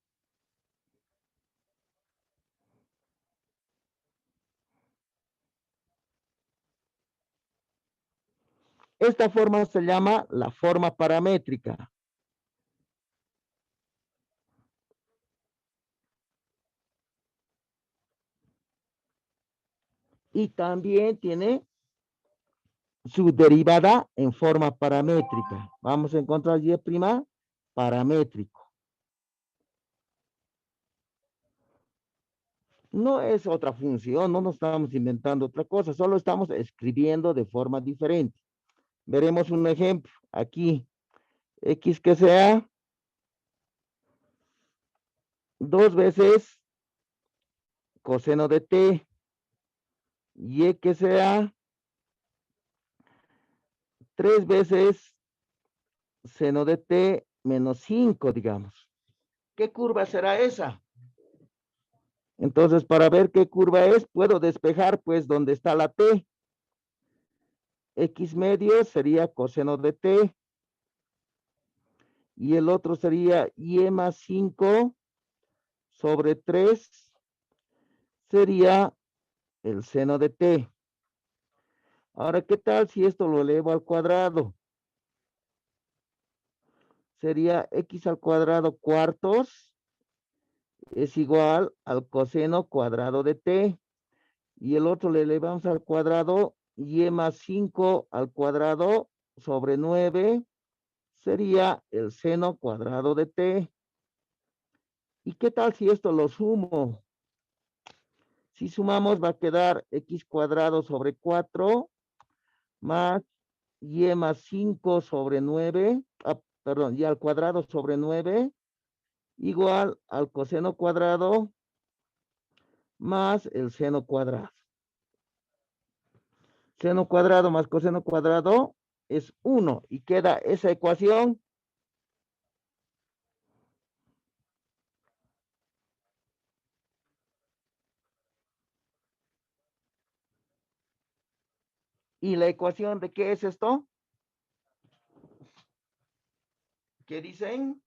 Esta forma se llama la forma paramétrica. Y también tiene su derivada en forma paramétrica. Vamos a encontrar y' paramétrico. No es otra función, no nos estamos inventando otra cosa, solo estamos escribiendo de forma diferente. Veremos un ejemplo aquí. X que sea 2 veces coseno de t. Y que sea 3 veces seno de t menos 5, digamos. ¿Qué curva será esa? Entonces, para ver qué curva es, puedo despejar, pues, donde está la t. X medio sería coseno de t. Y el otro sería y más 5 sobre 3. Sería el seno de t. Ahora, ¿qué tal si esto lo elevo al cuadrado? Sería x al cuadrado cuartos es igual al coseno cuadrado de t. Y el otro le elevamos al cuadrado, y más 5 al cuadrado sobre 9 sería el seno cuadrado de t. ¿Y qué tal si esto lo sumo? Si sumamos va a quedar x cuadrado sobre 4 más y más 5 sobre 9, perdón, y al cuadrado sobre 9 igual al coseno cuadrado más el seno cuadrado. Seno cuadrado más coseno cuadrado es 1 y queda esa ecuación. ¿Y la ecuación de qué es esto? ¿Qué dicen?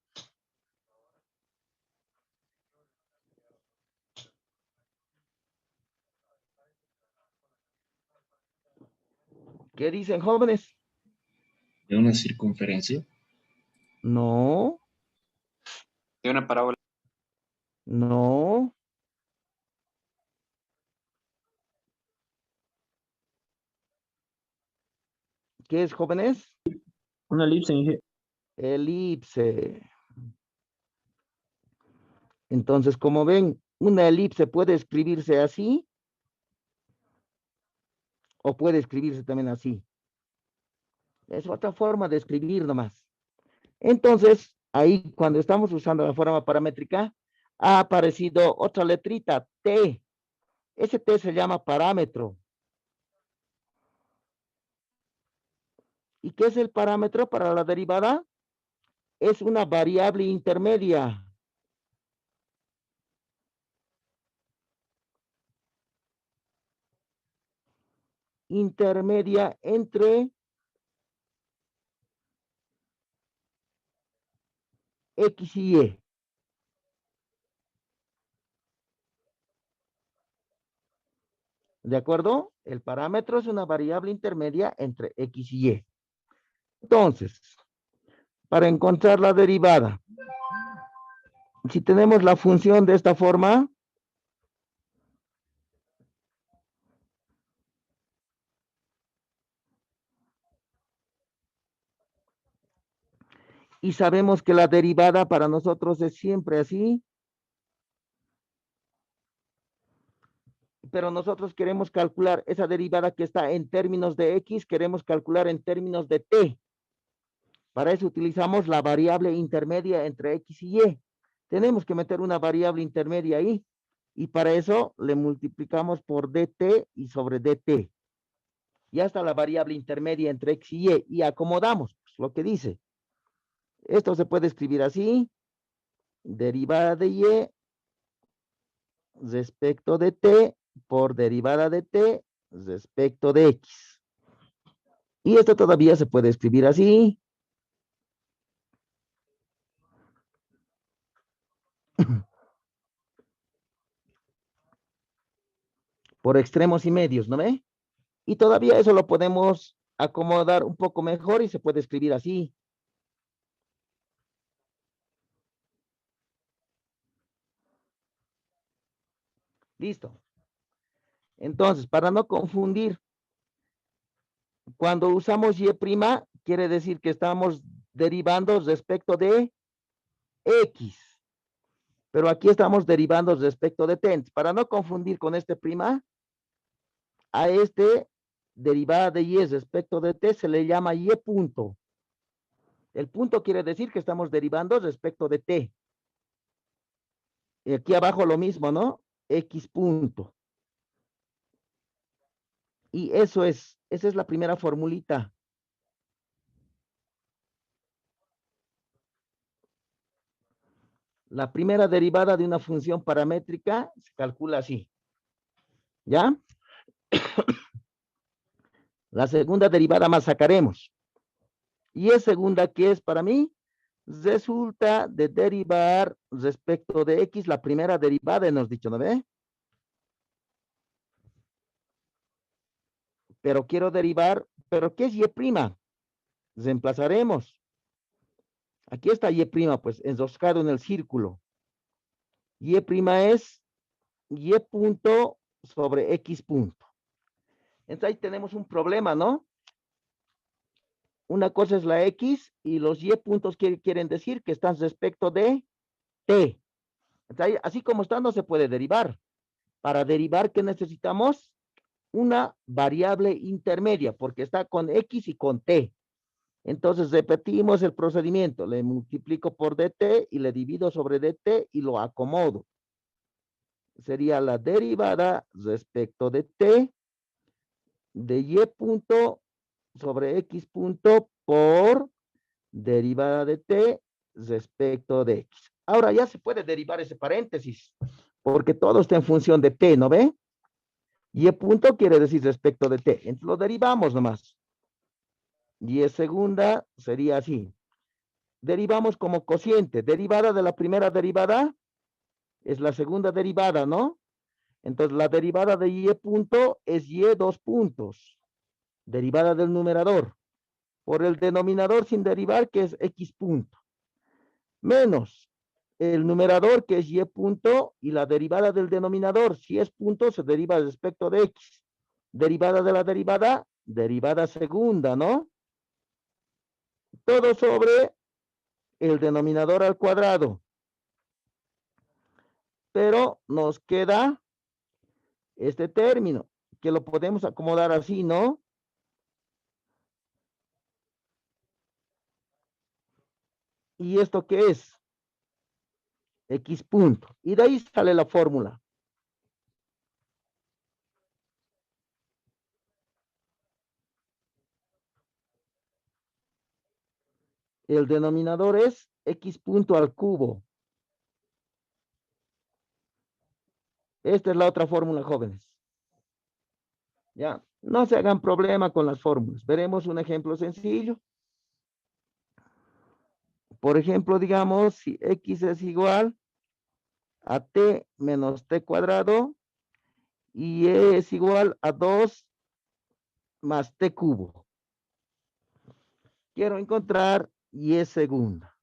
¿Qué dicen, jóvenes? ¿De una circunferencia? No, De una parábola. no. ¿Qué es, jóvenes? Una elipse, Inge. Elipse. Entonces, como ven, una elipse puede escribirse así o puede escribirse también así. Es otra forma de escribir nomás. Entonces, ahí cuando estamos usando la forma paramétrica, ha aparecido otra letrita, T. Ese T se llama parámetro. ¿Y qué es el parámetro para la derivada? Es una variable intermedia. Intermedia entre X y Y. ¿De acuerdo? El parámetro es una variable intermedia entre X y Y. Entonces, para encontrar la derivada, si tenemos la función de esta forma, y sabemos que la derivada para nosotros es siempre así, pero nosotros queremos calcular esa derivada que está en términos de X, queremos calcular en términos de T. Para eso utilizamos la variable intermedia entre X y Y. Tenemos que meter una variable intermedia ahí, y para eso le multiplicamos por dt y sobre dt. Ya está la variable intermedia entre X y Y, y acomodamos pues, lo que dice. Esto se puede escribir así: derivada de Y respecto de T por derivada de T respecto de X. Y esto todavía se puede escribir así: por extremos y medios, ¿no ve? Y todavía eso lo podemos acomodar un poco mejor y se puede escribir así: listo. Entonces, para no confundir, cuando usamos y', quiere decir que estamos derivando respecto de X. Pero aquí estamos derivando respecto de T. Para no confundir con este prima, a este derivada de Y respecto de T se le llama Y punto. El punto quiere decir que estamos derivando respecto de T. Y aquí abajo lo mismo, ¿no? X punto. Y eso es, esa es la primera formulita. La primera derivada de una función paramétrica se calcula así. ¿Ya? La segunda derivada más sacaremos. Y es segunda, ¿qué es para mí? Resulta de derivar respecto de X la primera derivada, hemos dicho, ¿no ve? Pero quiero derivar, ¿pero qué es Y'? Reemplazaremos. Aquí está Y', pues, enroscado en el círculo. Y' es Y punto sobre X punto. Entonces ahí tenemos un problema, ¿no? Una cosa es la X y los Y puntos quieren decir que están respecto de T. Entonces, así como está, no se puede derivar. Para derivar, ¿qué necesitamos? Una variable intermedia, porque está con X y con T. Entonces, repetimos el procedimiento. Le multiplico por dt y le divido sobre dt y lo acomodo. Sería la derivada respecto de T de Y punto sobre X punto por derivada de T respecto de X. Ahora ya se puede derivar ese paréntesis, porque todo está en función de T, ¿no ve? Y punto quiere decir respecto de T. Entonces lo derivamos nomás. Y segunda sería así. Derivamos como cociente. Derivada de la primera derivada es la segunda derivada, ¿no? Entonces la derivada de Y punto es Y 2 puntos. Derivada del numerador. Por el denominador sin derivar, que es X punto. Menos el numerador, que es Y punto, y la derivada del denominador. Si es punto, se deriva respecto de X. Derivada de la derivada, derivada segunda, ¿no? Todo sobre el denominador al cuadrado. Pero nos queda este término, que lo podemos acomodar así, ¿no? ¿Y esto qué es? X punto. Y de ahí sale la fórmula. El denominador es X punto al cubo. Esta es la otra fórmula, jóvenes. Ya, no se hagan problema con las fórmulas. Veremos un ejemplo sencillo. Por ejemplo, digamos, si X es igual a T menos T cuadrado y E es igual a 2 más T cubo. Quiero encontrar Y segunda.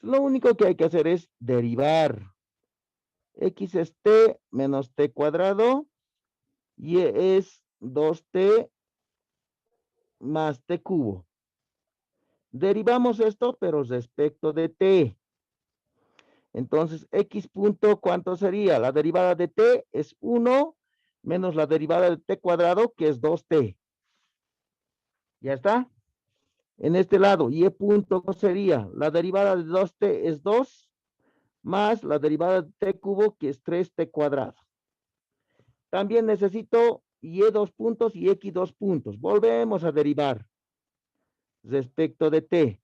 Lo único que hay que hacer es derivar. X es T menos T cuadrado y es 2T más T cubo. Derivamos esto, pero respecto de T. Entonces, X punto, ¿cuánto sería? La derivada de T es 1 menos la derivada de T cuadrado, que es 2T. ¿Ya está? En este lado, Y punto sería, la derivada de 2T es 2, más la derivada de T cubo, que es 3T cuadrado. También necesito Y 2 puntos y X 2 puntos. Volvemos a derivar respecto de T.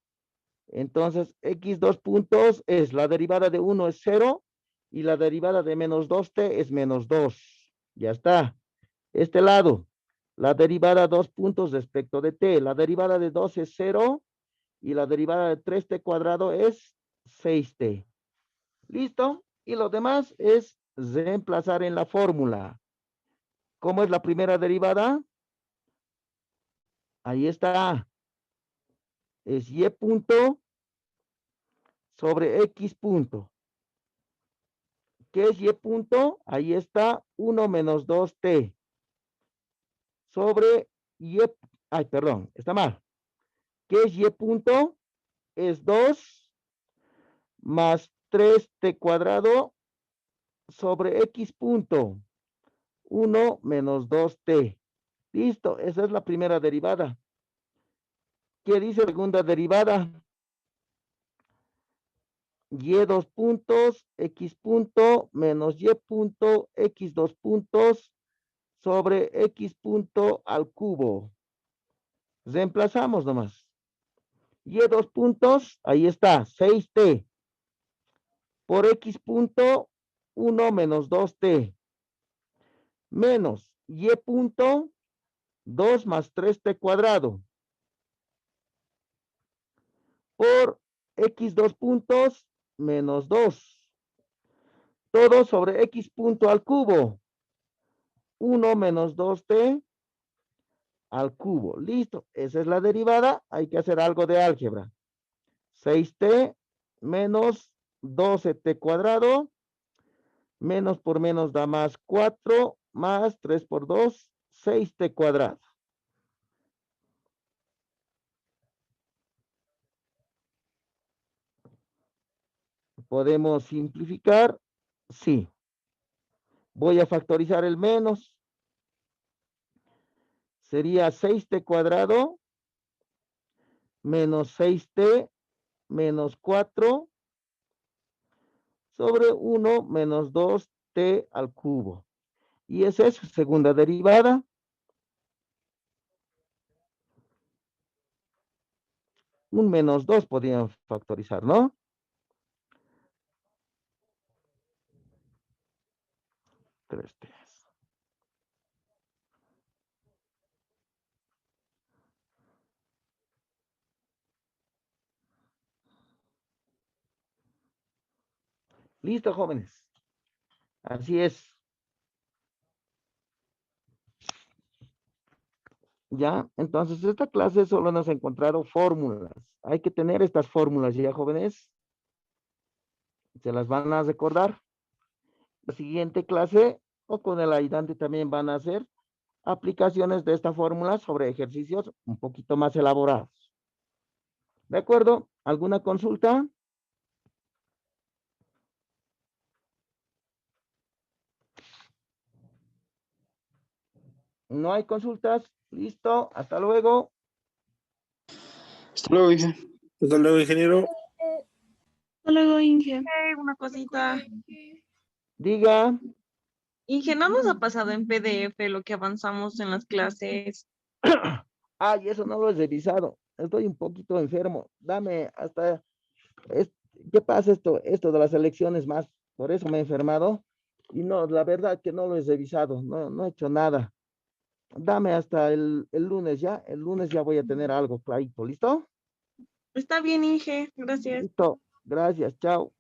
Entonces, X 2 puntos es la derivada de 1 es 0 y la derivada de menos 2T es menos 2. Ya está. Este lado, la derivada 2 puntos respecto de T. La derivada de 2 es 0 y la derivada de 3T cuadrado es 6T. ¿Listo? Y lo demás es reemplazar en la fórmula. ¿Cómo es la primera derivada? Ahí está. Es Y punto sobre X punto. ¿Qué es Y punto? Ahí está 1 menos 2T. Sobre Y, ay, perdón, está mal. ¿Qué es Y punto? Es 2 más 3T cuadrado sobre X punto. 1 menos 2T. Listo, esa es la primera derivada. ¿Qué dice segunda derivada? Y 2 puntos, X punto, menos Y punto, X 2 puntos, sobre X punto al cubo. Reemplazamos nomás. Y 2 puntos, ahí está, 6T. por x punto 1 menos 2t menos y punto 2 más 3t cuadrado por x 2 puntos menos 2. Todo sobre x punto al cubo. 1 menos 2t al cubo. Listo. Esa es la derivada. Hay que hacer algo de álgebra. 6t menos 12t cuadrado. Menos por menos da más 4 más 3 por 2, 6t cuadrado. ¿Podemos simplificar? Sí. Voy a factorizar el menos. Sería 6t cuadrado menos 6t menos 4 sobre 1 menos 2t al cubo. Y esa es su segunda derivada. Un menos 2 podrían factorizar, ¿no? Tres t. Listo, jóvenes. Así es. Ya, entonces esta clase solo nos ha encontrado fórmulas. Hay que tener estas fórmulas ya, jóvenes. Se las van a recordar. La siguiente clase o con el ayudante también van a hacer aplicaciones de esta fórmula sobre ejercicios un poquito más elaborados. ¿De acuerdo? ¿Alguna consulta? No hay consultas. Listo. Hasta luego. Hasta luego, Inge. Hasta luego, ingeniero. Hasta luego, Inge. Una cosita. Diga. Inge, ¿no nos ha pasado en PDF lo que avanzamos en las clases? Ay, eso no lo he revisado. Estoy un poquito enfermo. Dame hasta... ¿Qué pasa esto de las elecciones más? Por eso me he enfermado. Y no, la verdad que no lo he revisado. No he hecho nada. Dame hasta el lunes ya. El lunes ya voy a tener algo clarito. ¿Listo? Está bien, Inge. Gracias. Listo. Gracias. Chao.